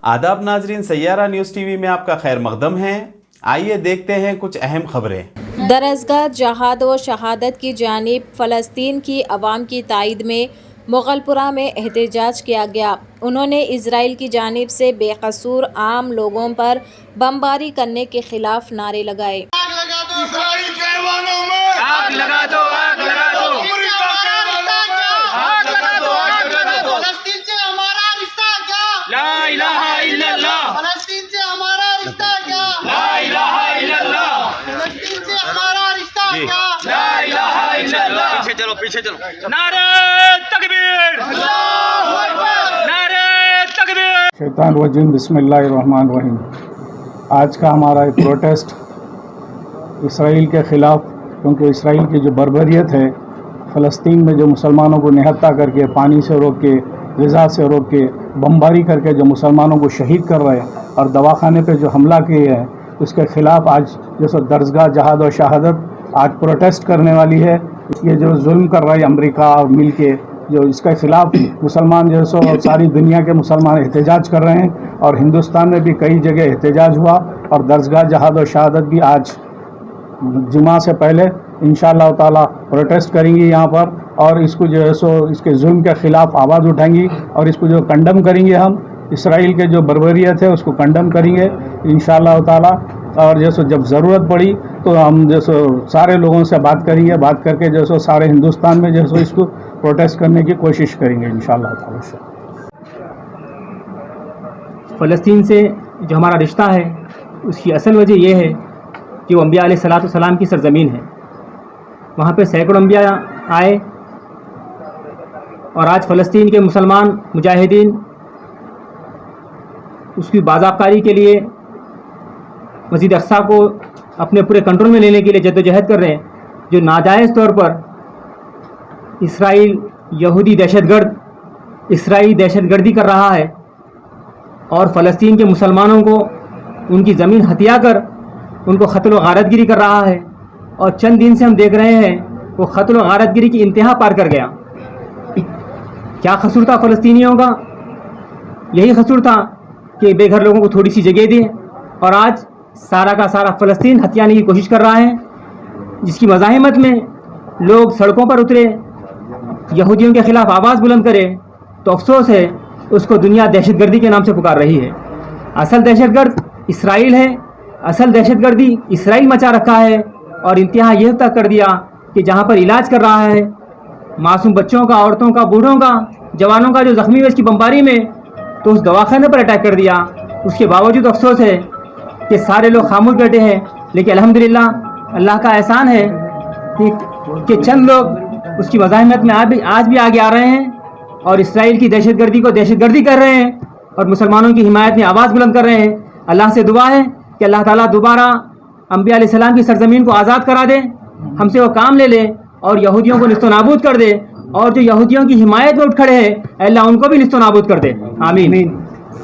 आदाब नाजरीन, Saiyaara news TV में आपका खैर मकदम है। आइए देखते हैं कुछ अहम खबरें। दरअज़गाह जहाद व शहादत की जानिब फ़लस्तीन की अवाम की तायद में मुग़लपुरा में एहतजाज किया गया। उन्होंने इजराइल की जानिब से बेकसूर आम लोगों पर बमबारी करने के खिलाफ नारे लगाए। आग लगा दो इजराइल के ऐवानों में, आग लगा दो, आग लगा दो, अमेरिका के ऐवानों में, आग लगा दो, आग लगा दो। फलस्तीन से हमारा रिश्ता क्या? ला इलाहा इल्लल्लाह, फलस्तीन से हमारा रिश्ता क्या? ला इलाहा इल्लल्लाह, फलस्तीन से हमारा रिश्ता क्या? ला इलाहा इल्लल्लाह। पीछे चलो। नारे तकबीर, अल्लाहू अकबर। नारे तकबीर। शैतान रजीम, बिस्मिल्लाहिर्रहमानिर्रहीम। आज का हमारा एक प्रोटेस्ट इसराइल के ख़िलाफ़, क्योंकि इसराइल की जो बर्बरियत है, फ़लस्तीन में जो मुसलमानों को निहत्ता करके, पानी से रोक के, ग़िज़ा से रोक के, बमबारी करके जो मुसलमानों को शहीद कर रहे हैं और दवाखाने पे जो हमला किए हैं, उसके ख़िलाफ़ आज जैसे दरगाह जहाद और शहादत आज प्रोटेस्ट करने वाली है। ये जो जुल्म कर रहा है अमेरिका और मिल के, जो इसके ख़िलाफ़ मुसलमान जो सो सारी दुनिया के मुसलमान एहतजाज कर रहे हैं और हिंदुस्तान में भी कई जगह एहतजाज हुआ और दरगाह जहाद और शहादत भी आज जुमा से पहले इंशाअल्लाह ताला प्रोटेस्ट करेंगी यहाँ पर और इसको जो है सो इसके जुल्म के ख़िलाफ़ आवाज़ उठाएंगी और इसको जो कंडम करेंगे, हम इसराइल के जो बर्बरियत है उसको कंडम करेंगे इंशाअल्लाह ताला। और जैसे जब ज़रूरत पड़ी तो हम जैसे सारे लोगों से बात करेंगे, बात करके जैसे सारे हिंदुस्तान में जैसे इसको प्रोटेस्ट करने की कोशिश करेंगे इंशाअल्लाह ताला। फ़लस्तीन से जो हमारा रिश्ता है उसकी असल वजह यह है कि वो अम्बिया अलैहिस्सलाम की सरज़मीन है। वहाँ पे सैकड़ों अम्बिया आए और आज फ़लस्तीन के मुसलमान मुजाहिदीन उसकी बाज़ाब्तारी के लिए मस्जिद अक़सा को अपने पूरे कंट्रोल में लेने के लिए जद्दोजहद कर रहे हैं। जो नाजायज़ तौर पर इसराइल यहूदी दहशतगर्द इसराइली दहशतगर्दी कर रहा है और फ़लस्तीन के मुसलमानों को उनकी ज़मीन हत्या कर उनको क़त्ल व गारतगिरी कर रहा है। और चंद दिन से हम देख रहे हैं वो क़त्ल व गारतगिरी की इंतहा पार कर गया। क्या कसूर था फ़लस्तीनियों का? यही कसूर था कि बेघर लोगों को थोड़ी सी जगह दें और आज सारा का सारा फ़लस्तीन हथियाने की कोशिश कर रहा है, जिसकी मज़ाहिमत में लोग सड़कों पर उतरे, यहूदियों के ख़िलाफ़ आवाज़ बुलंद करे तो अफसोस है उसको दुनिया दहशतगर्दी के नाम से पुकार रही है। असल दहशतगर्द इसराइल है, असल दहशतगर्दी इसराइल मचा रखा है और इंतहा यह तक कर दिया कि जहाँ पर इलाज कर रहा है मासूम बच्चों का, औरतों का, बूढ़ों का, जवानों का जो ज़ख्मी हुए इसकी बमबारी में, तो उस दवाखाने पर अटैक कर दिया। उसके बावजूद अफसोस है कि सारे लोग खामोश बैठे हैं, लेकिन अल्हम्दुलिल्लाह अल्लाह का एहसान है कि चंद लोग उसकी मज़ाहिमत में आज भी आगे आ रहे हैं और इसराइल की दहशतगर्दी को दहशतगर्दी कर रहे हैं और मुसलमानों की हिमायत में आवाज़ बुलंद कर रहे हैं। अल्लाह से दुआ है कि अल्लाह ताला दोबारा अम्बिया अलैहिस्सलाम की सरज़मीन को आज़ाद करा दे, हमसे वो काम ले ले और यहूदियों को निस्तो नाबूद कर दे और जो यहूदियों की हिमायत में उठ खड़े हैं अल्लाह उनको भी निस्तो नाबूद कर दे। आमीन।